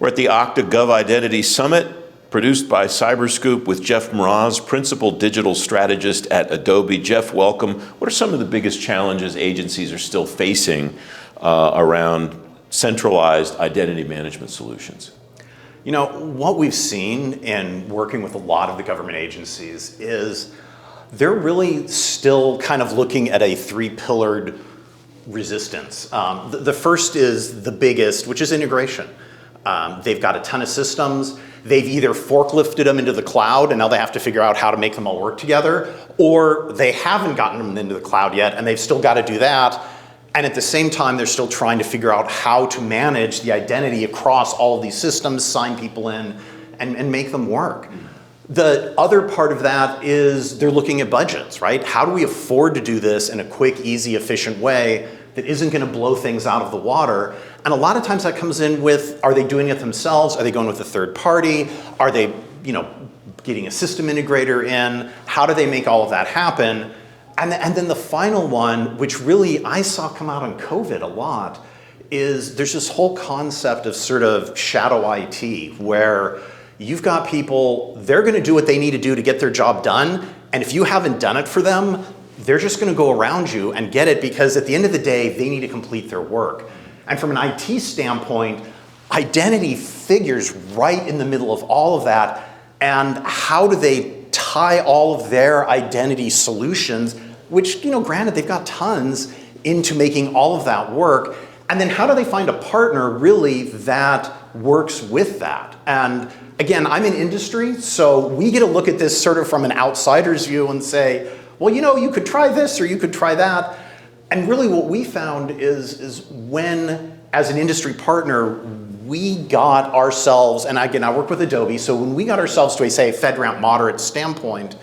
We're at the Okta Gov Identity Summit, produced by Cyberscoop with Geoff Mroz, Principal Digital Strategist at Adobe. Geoff, welcome. What are some of the biggest challenges agencies are still facing around centralized identity management solutions? You know, what we've seen in working with a lot of the government agencies is they're really still kind of looking at a three-pillared resistance. The first is the biggest, which is integration. They've got a ton of systems. They've either forklifted them into the cloud and now they have to figure out how to make them all work together, or they haven't gotten them into the cloud yet and they've still got to do that. And at the same time, they're still trying to figure out how to manage the identity across all of these systems, sign people in, and make them work. The other part of that is they're looking at budgets, right? How do we afford to do this in a quick, easy, efficient way that isn't going to blow things out of the water? And a lot of times that comes in with, are they doing it themselves? Are they going with a third party? Are they, getting a system integrator in? How do they make all of that happen? And then the final one, which really I saw come out on COVID a lot, is there's this whole concept of sort of shadow IT, where you've got people, they're going to do what they need to do to get their job done, and if you haven't done it for them, they're just going to go around you and get it, because at the end of the day, they need to complete their work. And from an IT standpoint, identity figures right in the middle of all of that, and how do they tie all of their identity solutions, which, granted, they've got tons, into making all of that work. And then how do they find a partner really that works with that? And again, I'm in industry, so we get to look at this sort of from an outsider's view and say, well, you could try this or you could try that. And really what we found is when, as an industry partner, we got ourselves, and again, I work with Adobe, so when we got ourselves to a, say, FedRAMP moderate standpoint,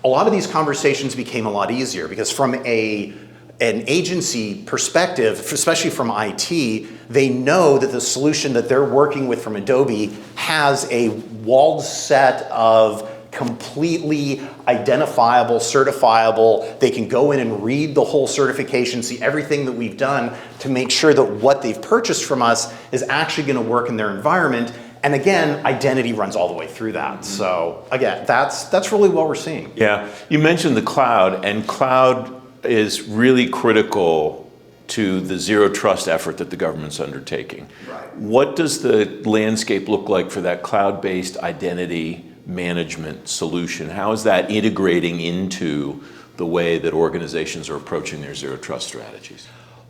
a lot of these conversations became a lot easier, because from an agency perspective, especially from IT, they know that the solution that they're working with from Adobe has a walled set of completely identifiable, certifiable. They can go in and read the whole certification, see everything that we've done to make sure that what they've purchased from us is actually going to work in their environment. And again, identity runs all the way through that. So again, that's really what we're seeing. Yeah, you mentioned the cloud, and cloud is really critical to the zero trust effort that the government's undertaking. Right. What does the landscape look like for that cloud-based identity management solution? How is that integrating into the way that organizations are approaching their zero trust strategies?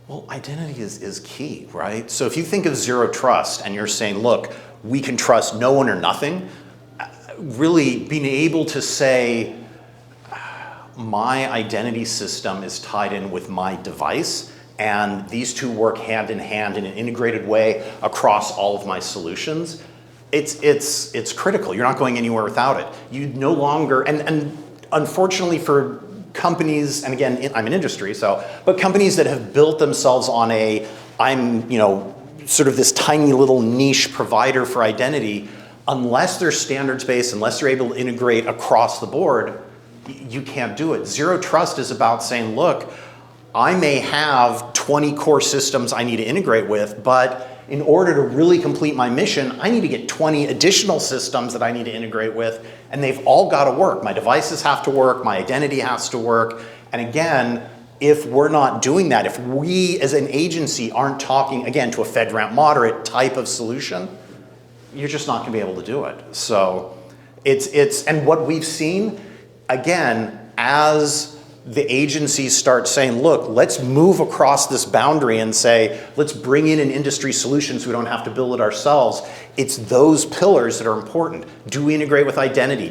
Well, identity is key, right? So if you think of zero trust and you're saying, look, we can trust no one or nothing, really being able to say, my identity system is tied in with my device, and these two work hand in hand in an integrated way across all of my solutions, it's critical. You're not going anywhere without it. You no longer, and unfortunately for companies, and again, I'm in industry, but companies that have built themselves on sort of this tiny little niche provider for identity, unless they're standards-based, unless they're able to integrate across the board, you can't do it. Zero trust is about saying, look, I may have 20 core systems I need to integrate with, but in order to really complete my mission, I need to get 20 additional systems that I need to integrate with, and they've all got to work. My devices have to work, my identity has to work, and again, if we're not doing that, if we as an agency aren't talking, again, to a FedRAMP moderate type of solution, you're just not going to be able to do it. So and what we've seen, again, as the agencies start saying, look, let's move across this boundary and say, let's bring in an industry solution so we don't have to build it ourselves. It's those pillars that are important. Do we integrate with identity?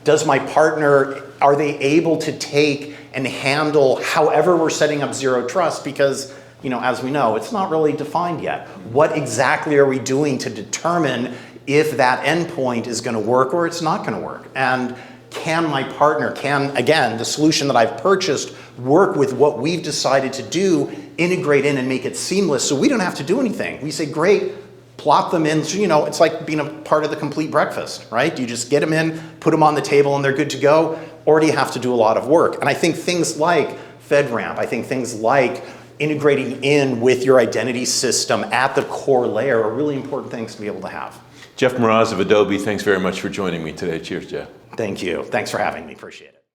Does my partner, are they able to take and handle however we're setting up zero trust? Because, as we know, it's not really defined yet. What exactly are we doing to determine if that endpoint is going to work or it's not going to work? And can my partner, again, the solution that I've purchased work with what we've decided to do, integrate in and make it seamless so we don't have to do anything? We say, great, plop them in. So, it's like being a part of the complete breakfast, right? Do you just get them in, put them on the table and they're good to go? Or do you have to do a lot of work? And I think things like FedRAMP, I think things like integrating in with your identity system at the core layer are really important things to be able to have. Geoff Mroz of Adobe, thanks very much for joining me today. Cheers, Jeff. Thank you. Thanks for having me. Appreciate it.